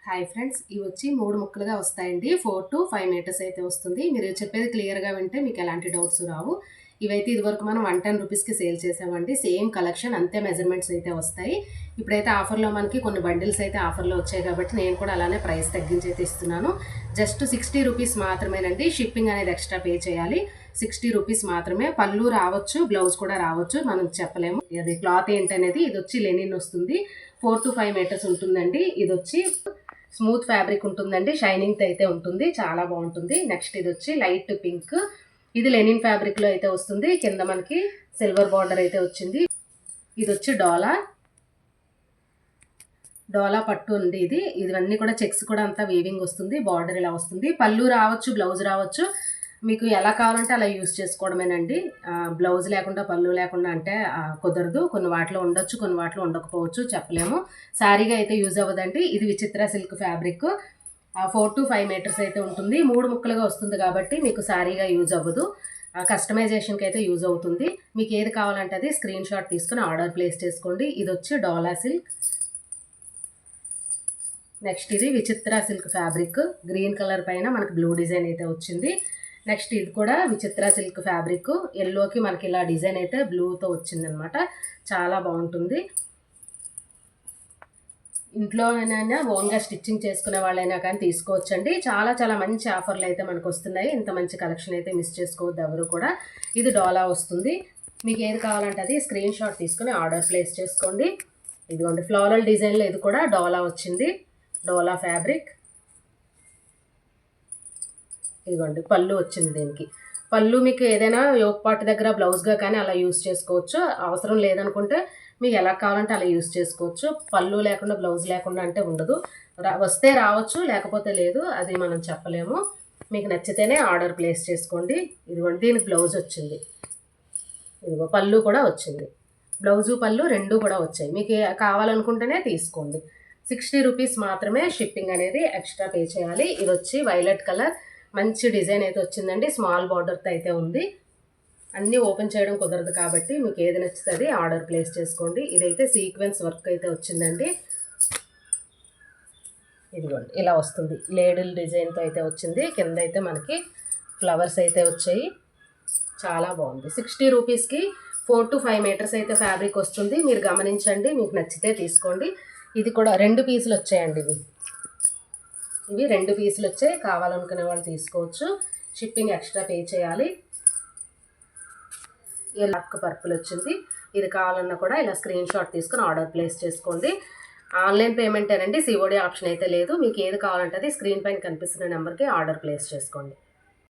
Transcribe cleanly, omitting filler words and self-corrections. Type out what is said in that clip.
Hi friends, ఇవి వచ్చి 3 ముక్కలుగా వస్తాయండి. 4 to 5 మీటర్స్ అయితే వస్తుంది. మీరు చెప్పేది క్లియర్‌గా వింటే మీకు ఎలాంటి డౌట్స్ రావు. ఇవైతే ఇదివరకు మనం 110 రూపీస్‌కి సేల్ చేసామండి. సేమ్ కలెక్షన్ అంతే మెజర్‌మెంట్స్ అయితే వస్తాయి. ఇప్పుడైతే ఆఫర్‌లో మనకి కొన్ని బండిల్స్ అయితే ఆఫర్‌లో వచ్చాయి కాబట్టి నేను కూడా అలానే ప్రైస్ తగ్గించి అయితే ఇస్తున్నాను. జస్ట్ 60 రూపీస్ మాత్రమేనండి. షిప్పింగ్ అనేది ఎక్స్ట్రా పే చేయాలి. 60 రూపీస్ మాత్రమే. పళ్ళు రావచ్చు, బ్లౌజ్ కూడా రావచ్చు. మనం చెప్పలేము. అది క్లాత్ ఏంటనేది ఇది వచ్చి లెనిన్ వస్తుంది. 4 to 5 మీటర్స్ ఉంటుందండి. ఇది వచ్చి స్మూత్ ఫ్యాబ్రిక్ ఉంటుందండి. షైనింగ్ అయితే ఉంటుంది, చాలా బాగుంటుంది. నెక్స్ట్ ఇది వచ్చి లైట్ పింక్. ఇది లెనిన్ ఫ్యాబ్రిక్ లో అయితే వస్తుంది. కింద మనకి సిల్వర్ బార్డర్ అయితే వచ్చింది. ఇది వచ్చి డోలా పట్టు ఉంది. ఇవన్నీ కూడా చెక్స్ కూడా అంతా వీవింగ్ వస్తుంది. బార్డర్ ఇలా వస్తుంది. పళ్ళు రావచ్చు, బ్లౌజ్ రావచ్చు. మీకు ఎలా కావాలంటే అలా యూజ్ చేసుకోవడమేనండి. బ్లౌజ్ లేకుండా పళ్ళు లేకుండా అంటే కుదరదు. కొన్ని వాటిలో ఉండొచ్చు, కొన్ని వాటిలో ఉండకపోవచ్చు, చెప్పలేము. శారీగా అయితే యూజ్ అవ్వదండి. ఇది విచిత్ర సిల్క్ ఫ్యాబ్రిక్. 4 to 5 మీటర్స్ అయితే ఉంటుంది. 3 ముక్కలుగా వస్తుంది కాబట్టి మీకు శారీగా యూజ్ అవ్వదు. కస్టమైజేషన్కి అయితే యూజ్ అవుతుంది. మీకు ఏది కావాలంటే అది స్క్రీన్ షాట్ తీసుకుని ఆర్డర్ ప్లేస్ చేసుకోండి. ఇది వచ్చి డోలా సిల్క్. నెక్స్ట్ ఇది విచిత్ర సిల్క్ ఫ్యాబ్రిక్. గ్రీన్ కలర్ పైన మనకి బ్లూ డిజైన్ అయితే వచ్చింది. నెక్స్ట్ ఇది కూడా విచిత్ర సిల్క్ ఫ్యాబ్రిక్. ఎల్లోకి మనకి ఇలా డిజైన్ అయితే బ్లూతో వచ్చిందనమాట. చాలా బాగుంటుంది. ఇంట్లోనైనా ఓన్గా స్టిచ్చింగ్ చేసుకునే వాళ్ళైనా కానీ తీసుకోవచ్చండి. చాలా చాలా మంచి ఆఫర్లు అయితే మనకు వస్తున్నాయి. ఇంత మంచి కలెక్షన్ అయితే మిస్ చేసుకోవద్దు ఎవరు కూడా. ఇది డోలా వస్తుంది. మీకు ఏది కావాలంటే అది స్క్రీన్ షాట్ తీసుకుని ఆర్డర్ ప్లేస్ చేసుకోండి. ఇదిగోండి ఫ్లోరల్ డిజైన్లో ఇది కూడా డోలా వచ్చింది. డోలా ఫ్యాబ్రిక్. ఇదిగోండి పళ్ళు వచ్చింది. దీనికి పళ్ళు మీకు ఏదైనా యోక్ పార్ట్ దగ్గర బ్లౌజ్గా కానీ అలా యూజ్ చేసుకోవచ్చు. అవసరం లేదనుకుంటే మీకు ఎలా కావాలంటే అలా యూజ్ చేసుకోవచ్చు. పళ్ళు లేకుండా బ్లౌజ్ లేకుండా అంటే ఉండదు. వస్తే రావచ్చు, లేకపోతే లేదు. అది మనం చెప్పలేము. మీకు నచ్చితేనే ఆర్డర్ ప్లేస్ చేసుకోండి. ఇదిగోండి దీనికి బ్లౌజ్ వచ్చింది. ఇదిగో పళ్ళు కూడా వచ్చింది. బ్లౌజు పళ్ళు రెండు కూడా వచ్చాయి. మీకు కావాలనుకుంటేనే తీసుకోండి. 60 రూపీస్ మాత్రమే. షిప్పింగ్ అనేది ఎక్స్ట్రా పే చేయాలి. ఇది వచ్చి వైలెట్ కలర్ మంచి డిజైన్ అయితే వచ్చిందండి. స్మాల్ బార్డర్తో అయితే ఉంది. అన్నీ ఓపెన్ చేయడం కుదరదు కాబట్టి మీకు ఏది నచ్చుతుంది ఆర్డర్ ప్లేస్ చేసుకోండి. ఇదైతే సీక్వెన్స్ వర్క్ అయితే వచ్చిందండి. ఇదిగోండి ఇలా వస్తుంది. లేడల్ డిజైన్తో అయితే వచ్చింది. కింద అయితే మనకి ఫ్లవర్స్ అయితే వచ్చాయి. చాలా బాగుంది. 60 రూపీస్కి 4 to 5 మీటర్స్ అయితే ఫ్యాబ్రిక్ వస్తుంది. మీరు గమనించండి, మీకు నచ్చితే తీసుకోండి. ఇది కూడా 2 పీసులు వచ్చాయండి. ఇవి 2 పీసులు వచ్చాయి. కావాలనుకునే వాళ్ళు తీసుకోవచ్చు. షిప్పింగ్ ఎక్స్ట్రా పే చేయాలి. ఇలా పర్పుల్ వచ్చింది. ఇది కావాలన్నా కూడా ఇలా స్క్రీన్ షాట్ తీసుకుని ఆర్డర్ ప్లేస్ చేసుకోండి. ఆన్లైన్ పేమెంట్ ఏనండి. సిఓడి ఆప్షన్ అయితే లేదు. మీకు ఏది కావాలంటే అది స్క్రీన్ పైన కనిపిస్తున్న నెంబర్కి ఆర్డర్ ప్లేస్ చేసుకోండి.